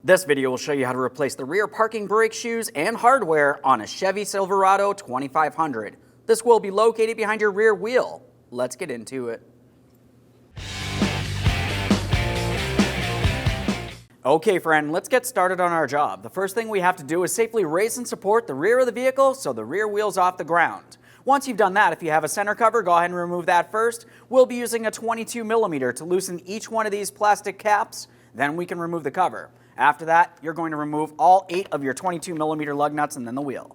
This video will show you how to replace the rear parking brake shoes and hardware on a Chevy Silverado 2500. This will be located behind your rear wheel. Let's get into it. Okay friend, let's get started on our job. The first thing we have to do is safely raise and support the rear of the vehicle so the rear wheel's off the ground. Once you've done that, if you have a center cover, go ahead and remove that first. We'll be using a 22mm to loosen each one of these plastic caps, then we can remove the cover. After that, you're going to remove all 8 of your 22mm lug nuts and then the wheel.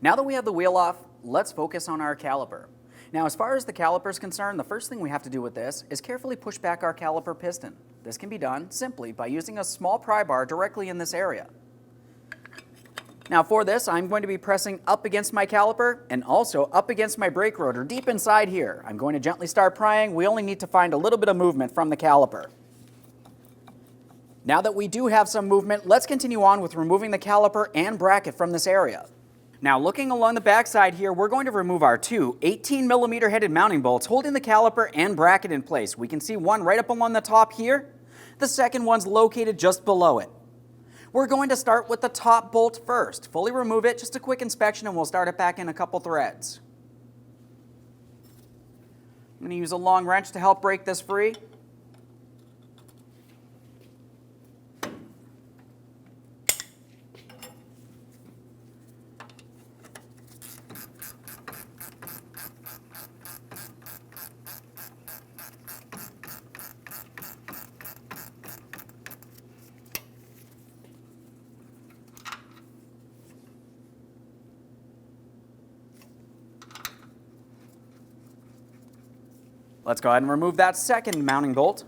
Now that we have the wheel off, let's focus on our caliper. Now, as far as the caliper is concerned, the first thing we have to do with this is carefully push back our caliper piston. This can be done simply by using a small pry bar directly in this area. Now for this, I'm going to be pressing up against my caliper and also up against my brake rotor deep inside here. I'm going to gently start prying. We only need to find a little bit of movement from the caliper. Now that we do have some movement, let's continue on with removing the caliper and bracket from this area. Now looking along the back side here, we're going to remove our 2 18mm headed mounting bolts holding the caliper and bracket in place. We can see one right up along the top here. The second one's located just below it. We're going to start with the top bolt first. Fully remove it, just a quick inspection, and we'll start it back in a couple threads. I'm going to use a long wrench to help break this free. Let's go ahead and remove that second mounting bolt.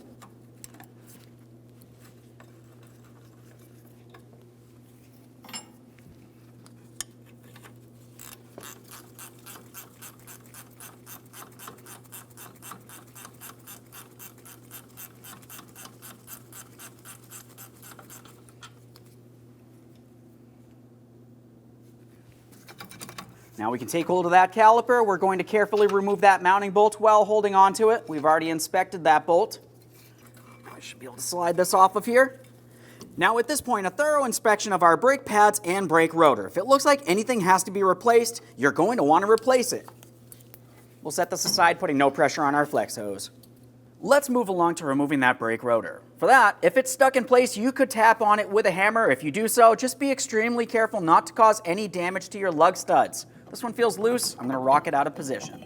Now we can take hold of that caliper. We're going to carefully remove that mounting bolt while holding on to it. We've already inspected that bolt. I should be able to slide this off of here. Now at this point, a thorough inspection of our brake pads and brake rotor. If it looks like anything has to be replaced, you're going to want to replace it. We'll set this aside, putting no pressure on our flex hose. Let's move along to removing that brake rotor. For that, if it's stuck in place, you could tap on it with a hammer. If you do so, just be extremely careful not to cause any damage to your lug studs. This one feels loose. I'm going to rock it out of position.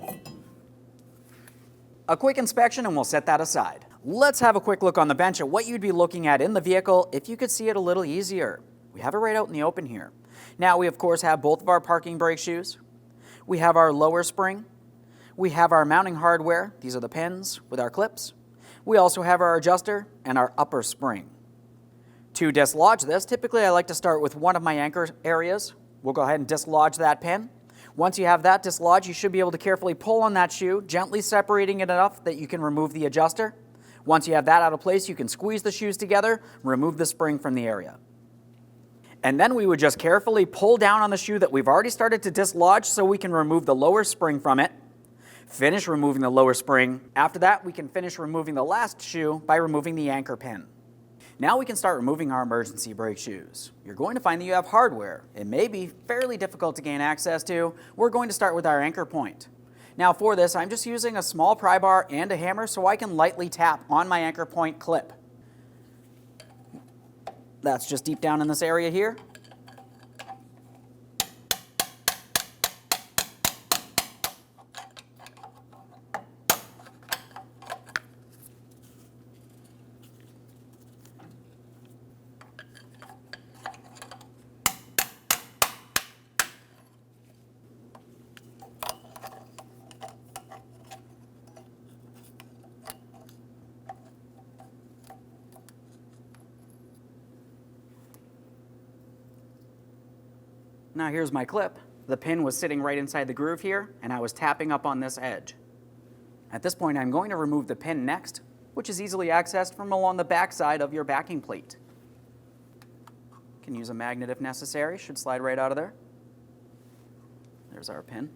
A quick inspection and we'll set that aside. Let's have a quick look on the bench at what you'd be looking at in the vehicle if you could see it a little easier. We have it right out in the open here. Now we of course have both of our parking brake shoes. We have our lower spring. We have our mounting hardware. These are the pins with our clips. We also have our adjuster and our upper spring. To dislodge this, typically I like to start with one of my anchor areas. We'll go ahead and dislodge that pin. Once you have that dislodged, you should be able to carefully pull on that shoe, gently separating it enough that you can remove the adjuster. Once you have that out of place, you can squeeze the shoes together, remove the spring from the area. And then we would just carefully pull down on the shoe that we've already started to dislodge so we can remove the lower spring from it. Finish removing the lower spring. After that, we can finish removing the last shoe by removing the anchor pin. Now we can start removing our emergency brake shoes. You're going to find that you have hardware. It may be fairly difficult to gain access to. We're going to start with our anchor point. Now for this, I'm just using a small pry bar and a hammer so I can lightly tap on my anchor point clip. That's just deep down in this area here. Now here's my clip. The pin was sitting right inside the groove here, and I was tapping up on this edge. At this point, I'm going to remove the pin next, which is easily accessed from along the back side of your backing plate. You can use a magnet if necessary, should slide right out of there. There's our pin.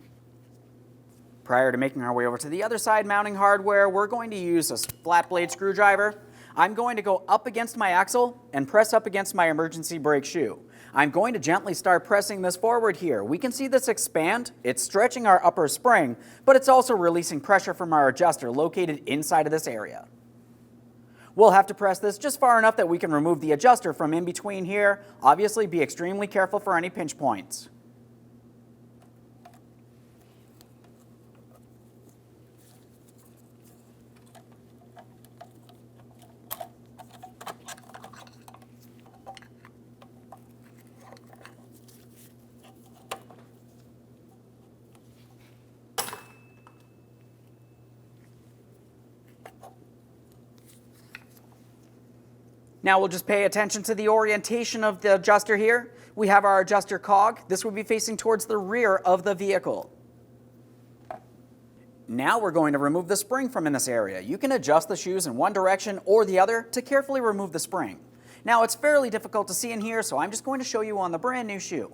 Prior to making our way over to the other side mounting hardware, we're going to use a flat blade screwdriver. I'm going to go up against my axle and press up against my emergency brake shoe. I'm going to gently start pressing this forward here. We can see this expand. It's stretching our upper spring, but it's also releasing pressure from our adjuster located inside of this area. We'll have to press this just far enough that we can remove the adjuster from in between here. Obviously, be extremely careful for any pinch points. Now we'll just pay attention to the orientation of the adjuster here. We have our adjuster cog. This would be facing towards the rear of the vehicle. Now we're going to remove the spring from in this area. You can adjust the shoes in one direction or the other to carefully remove the spring. Now it's fairly difficult to see in here, so I'm just going to show you on the brand new shoe.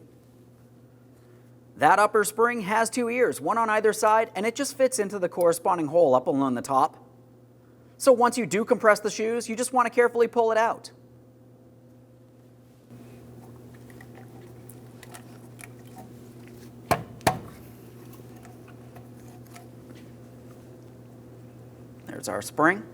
That upper spring has two ears, one on either side, and it just fits into the corresponding hole up along the top. So once you do compress the shoes, you just want to carefully pull it out. There's our spring.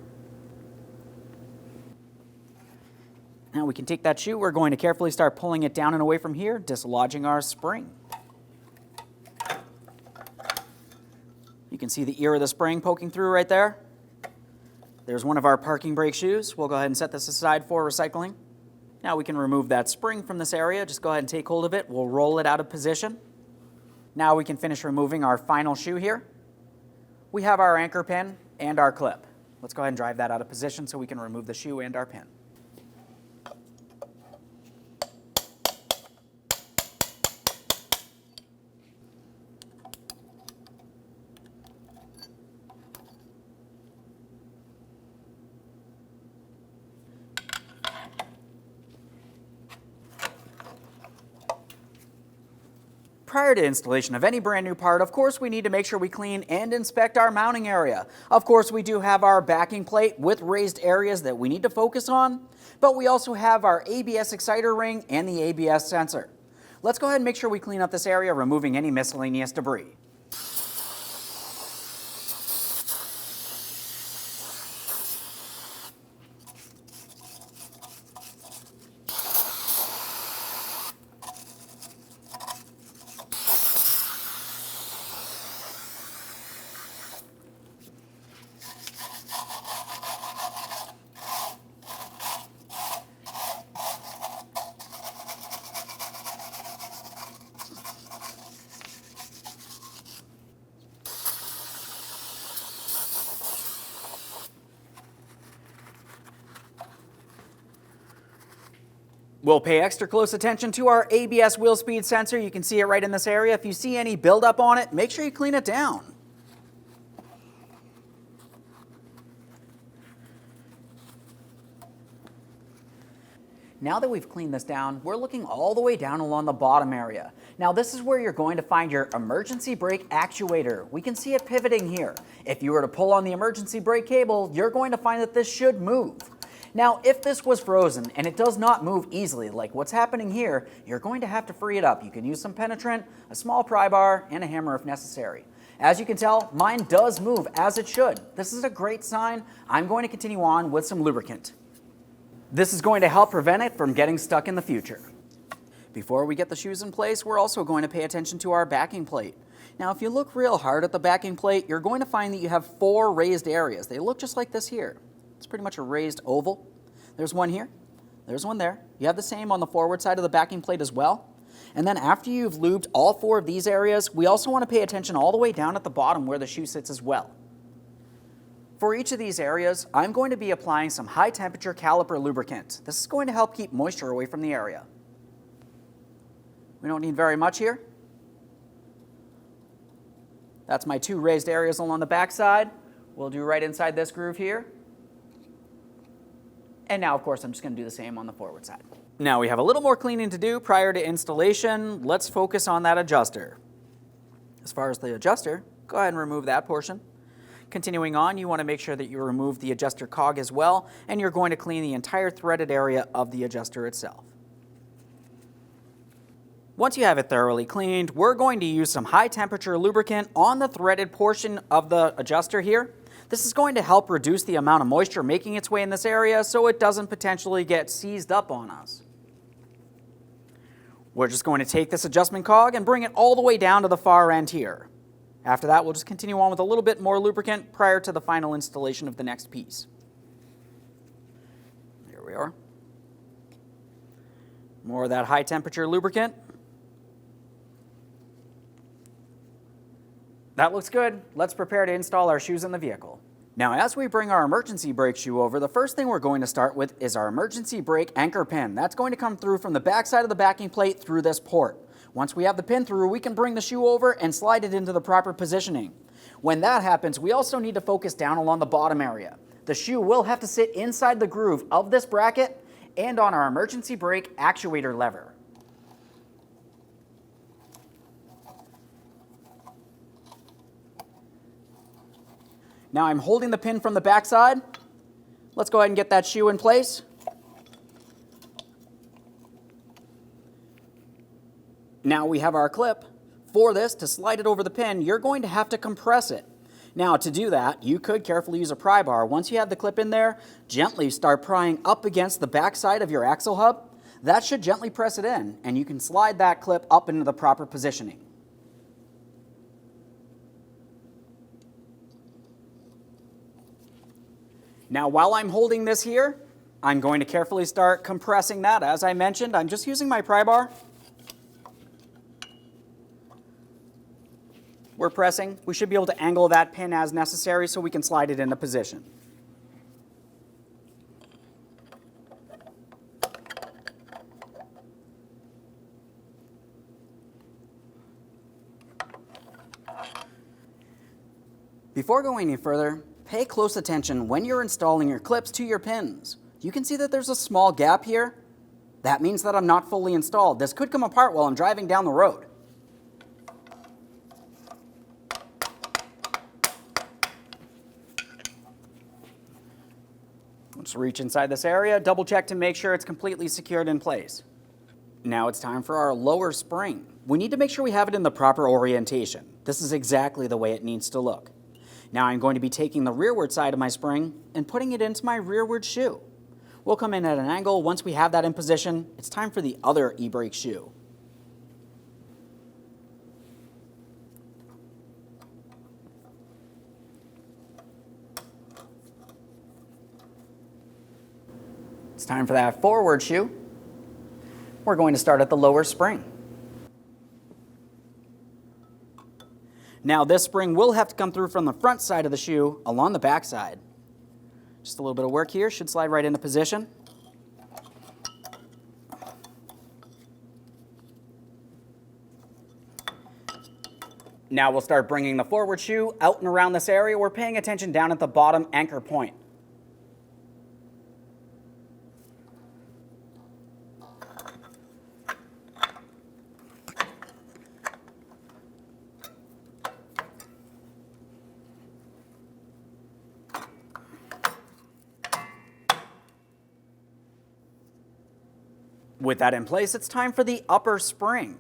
Now we can take that shoe, we're going to carefully start pulling it down and away from here, dislodging our spring. You can see the ear of the spring poking through right there. There's one of our parking brake shoes. We'll go ahead and set this aside for recycling. Now we can remove that spring from this area. Just go ahead and take hold of it. We'll roll it out of position. Now we can finish removing our final shoe here. We have our anchor pin and our clip. Let's go ahead and drive that out of position so we can remove the shoe and our pin. Prior to installation of any brand new part, of course, we need to make sure we clean and inspect our mounting area. Of course, we do have our backing plate with raised areas that we need to focus on, but we also have our ABS exciter ring and the ABS sensor. Let's go ahead and make sure we clean up this area, removing any miscellaneous debris. We'll pay extra close attention to our ABS wheel speed sensor. You can see it right in this area. If you see any buildup on it, make sure you clean it down. Now that we've cleaned this down, we're looking all the way down along the bottom area. Now this is where you're going to find your emergency brake actuator. We can see it pivoting here. If you were to pull on the emergency brake cable, you're going to find that this should move. Now, if this was frozen and it does not move easily like what's happening here, you're going to have to free it up. You can use some penetrant, a small pry bar, and a hammer if necessary. As you can tell, mine does move as it should. This is a great sign. I'm going to continue on with some lubricant. This is going to help prevent it from getting stuck in the future. Before we get the shoes in place, we're also going to pay attention to our backing plate. Now, if you look real hard at the backing plate, you're going to find that you have 4 raised areas. They look just like this here. It's pretty much a raised oval. There's one here, there's one there. You have the same on the forward side of the backing plate as well. And then after you've lubed all 4 of these areas, we also want to pay attention all the way down at the bottom where the shoe sits as well. For each of these areas, I'm going to be applying some high temperature caliper lubricant. This is going to help keep moisture away from the area. We don't need very much here. That's my 2 raised areas along the back side. We'll do right inside this groove here. And now, of course, I'm just going to do the same on the forward side. Now we have a little more cleaning to do prior to installation. Let's focus on that adjuster. As far as the adjuster, go ahead and remove that portion. Continuing on, you want to make sure that you remove the adjuster cog as well, and you're going to clean the entire threaded area of the adjuster itself. Once you have it thoroughly cleaned, we're going to use some high temperature lubricant on the threaded portion of the adjuster here. This is going to help reduce the amount of moisture making its way in this area so it doesn't potentially get seized up on us. We're just going to take this adjustment cog and bring it all the way down to the far end here. After that, we'll just continue on with a little bit more lubricant prior to the final installation of the next piece. Here we are. More of that high temperature lubricant. That looks good. Let's prepare to install our shoes in the vehicle. Now, as we bring our emergency brake shoe over, the first thing we're going to start with is our emergency brake anchor pin. That's going to come through from the back side of the backing plate through this port. Once we have the pin through, we can bring the shoe over and slide it into the proper positioning. When that happens, we also need to focus down along the bottom area. The shoe will have to sit inside the groove of this bracket and on our emergency brake actuator lever. Now I'm holding the pin from the back side. Let's go ahead and get that shoe in place. Now we have our clip. For this, to slide it over the pin, you're going to have to compress it. Now to do that, you could carefully use a pry bar. Once you have the clip in there, gently start prying up against the back side of your axle hub. That should gently press it in, and you can slide that clip up into the proper positioning. Now, while I'm holding this here, I'm going to carefully start compressing that. As I mentioned, I'm just using my pry bar. We're pressing. We should be able to angle that pin as necessary so we can slide it into position. Before going any further, pay close attention when you're installing your clips to your pins. You can see that there's a small gap here. That means that I'm not fully installed. This could come apart while I'm driving down the road. Let's reach inside this area, double check to make sure it's completely secured in place. Now it's time for our lower spring. We need to make sure we have it in the proper orientation. This is exactly the way it needs to look. Now I'm going to be taking the rearward side of my spring and putting it into my rearward shoe. We'll come in at an angle. Once we have that in position, it's time for the other e-brake shoe. It's time for that forward shoe. We're going to start at the lower spring. Now this spring will have to come through from the front side of the shoe along the back side. Just a little bit of work here, should slide right into position. Now we'll start bringing the forward shoe out and around this area. We're paying attention down at the bottom anchor point. With that in place, it's time for the upper spring.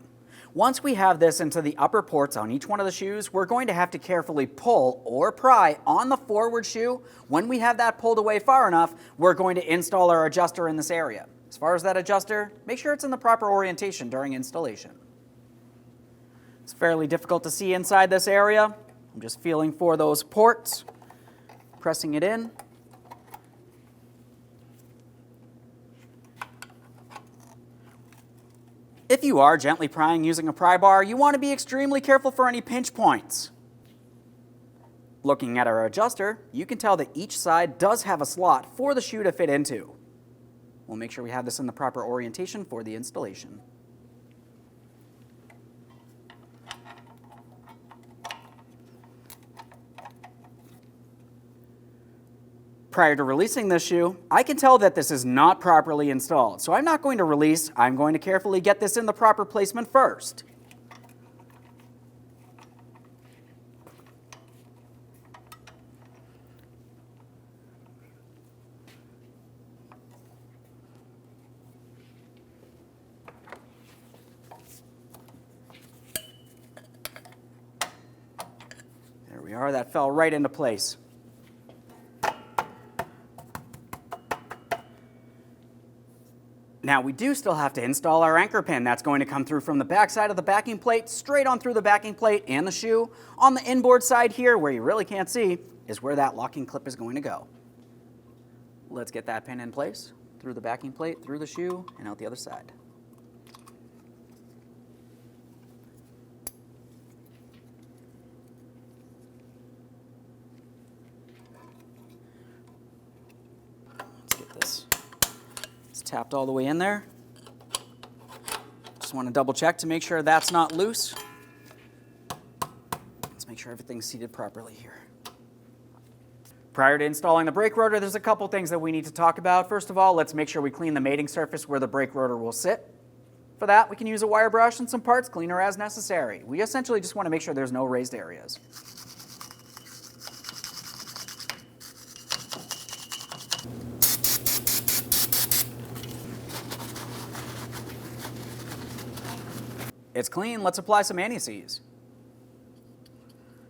Once we have this into the upper ports on each one of the shoes, we're going to have to carefully pull or pry on the forward shoe. When we have that pulled away far enough, we're going to install our adjuster in this area. As far as that adjuster, make sure it's in the proper orientation during installation. It's fairly difficult to see inside this area. I'm just feeling for those ports, pressing it in. If you are gently prying using a pry bar, you want to be extremely careful for any pinch points. Looking at our adjuster, you can tell that each side does have a slot for the shoe to fit into. We'll make sure we have this in the proper orientation for the installation. Prior to releasing this shoe, I can tell that this is not properly installed, so I'm not going to release. I'm going to carefully get this in the proper placement first. There we are, that fell right into place. Now we do still have to install our anchor pin. That's going to come through from the back side of the backing plate, straight on through the backing plate and the shoe. On the inboard side here, where you really can't see, is where that locking clip is going to go. Let's get that pin in place, through the backing plate, through the shoe, and out the other side. Let's get this. It's tapped all the way in there. Just want to double check to make sure that's not loose. Let's make sure everything's seated properly here. Prior to installing the brake rotor, there's a couple things that we need to talk about. First of all, let's make sure we clean the mating surface where the brake rotor will sit. For that, we can use a wire brush and some parts cleaner as necessary. We essentially just want to make sure there's no raised areas. It's clean, let's apply some anti-seize.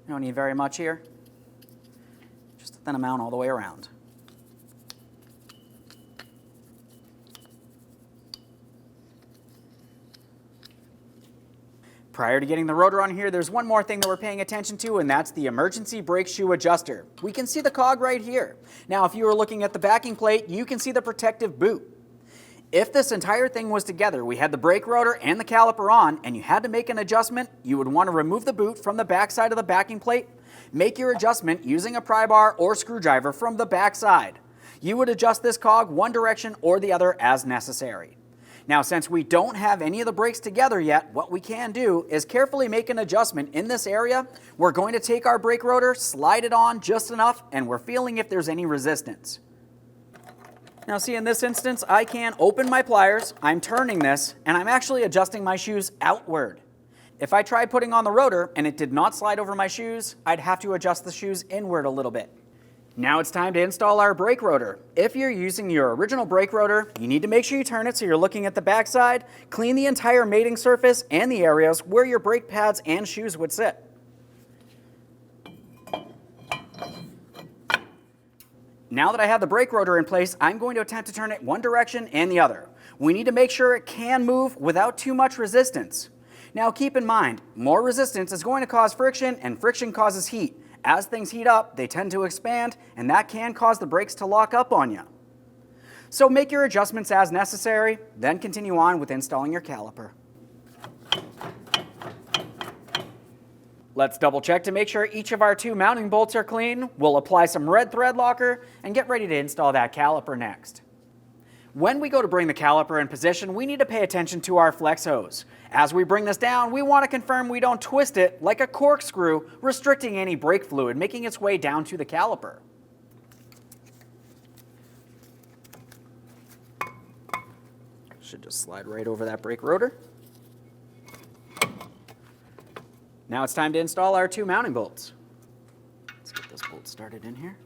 You don't need very much here. Just a thin amount all the way around. Prior to getting the rotor on here, there's one more thing that we're paying attention to, and that's the emergency brake shoe adjuster. We can see the cog right here. Now, if you were looking at the backing plate, you can see the protective boot. If this entire thing was together, we had the brake rotor and the caliper on, and you had to make an adjustment, you would want to remove the boot from the back side of the backing plate, make your adjustment using a pry bar or screwdriver from the back side. You would adjust this cog one direction or the other as necessary. Now, since we don't have any of the brakes together yet, what we can do is carefully make an adjustment in this area. We're going to take our brake rotor, slide it on just enough, and we're feeling if there's any resistance. Now see, in this instance, I can open my pliers, I'm turning this, and I'm actually adjusting my shoes outward. If I tried putting on the rotor and it did not slide over my shoes, I'd have to adjust the shoes inward a little bit. Now it's time to install our brake rotor. If you're using your original brake rotor, you need to make sure you turn it so you're looking at the back side, clean the entire mating surface and the areas where your brake pads and shoes would sit. Now that I have the brake rotor in place, I'm going to attempt to turn it one direction and the other. We need to make sure it can move without too much resistance. Now keep in mind, more resistance is going to cause friction, and friction causes heat. As things heat up, they tend to expand, and that can cause the brakes to lock up on you. So make your adjustments as necessary, then continue on with installing your caliper. Let's double check to make sure each of our two mounting bolts are clean. We'll apply some red thread locker and get ready to install that caliper next. When we go to bring the caliper in position, we need to pay attention to our flex hose. As we bring this down, we want to confirm we don't twist it like a corkscrew, restricting any brake fluid making its way down to the caliper. Should just slide right over that brake rotor. Now it's time to install our two mounting bolts. Let's get this bolt started in here.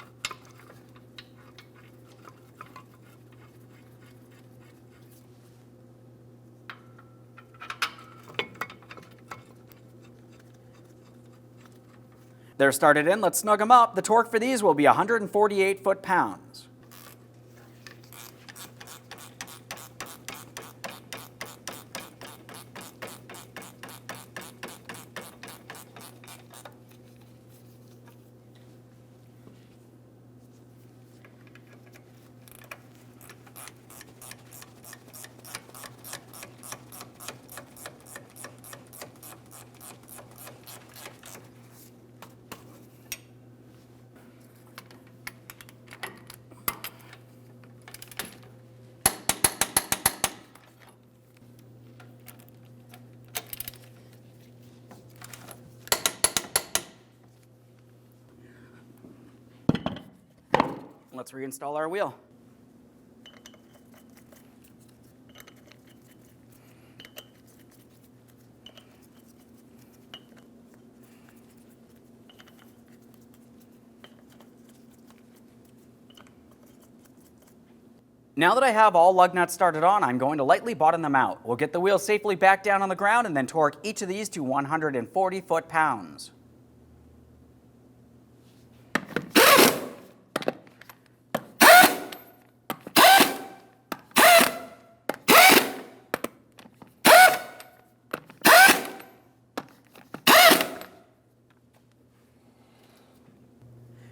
They're started in, let's snug them up. The torque for these will be 148 foot-pounds. Let's reinstall our wheel. Now that I have all lug nuts started on, I'm going to lightly bottom them out. We'll get the wheel safely back down on the ground and then torque each of these to 140 foot-pounds.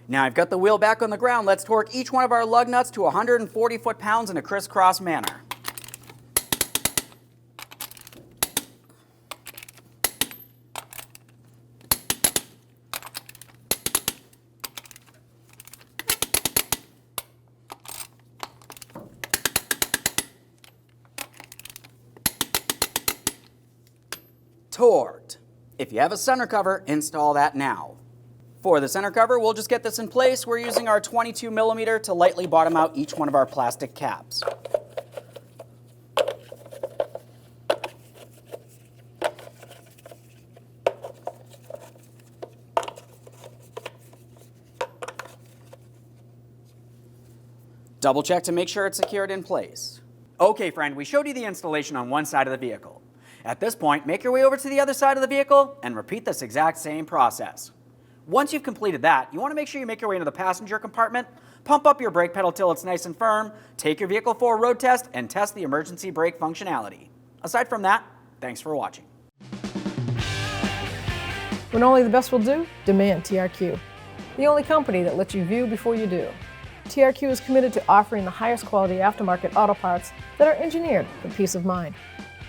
Now I've got the wheel back on the ground, let's torque each one of our lug nuts to 140 foot-pounds in a crisscross manner. Torqued. If you have a center cover, install that now. For the center cover, we'll just get this in place. We're using our 22mm to lightly bottom out each one of our plastic caps. Double check to make sure it's secured in place. Okay, friend, we showed you the installation on one side of the vehicle. At this point, make your way over to the other side of the vehicle and repeat this exact same process. Once you've completed that, you want to make sure you make your way into the passenger compartment, pump up your brake pedal till it's nice and firm, take your vehicle for a road test, and test the emergency brake functionality. Aside from that, thanks for watching. When only the best will do, demand TRQ. The only company that lets you view before you do. TRQ is committed to offering the highest quality aftermarket auto parts that are engineered for peace of mind.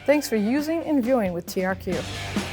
Thanks for using and viewing with TRQ.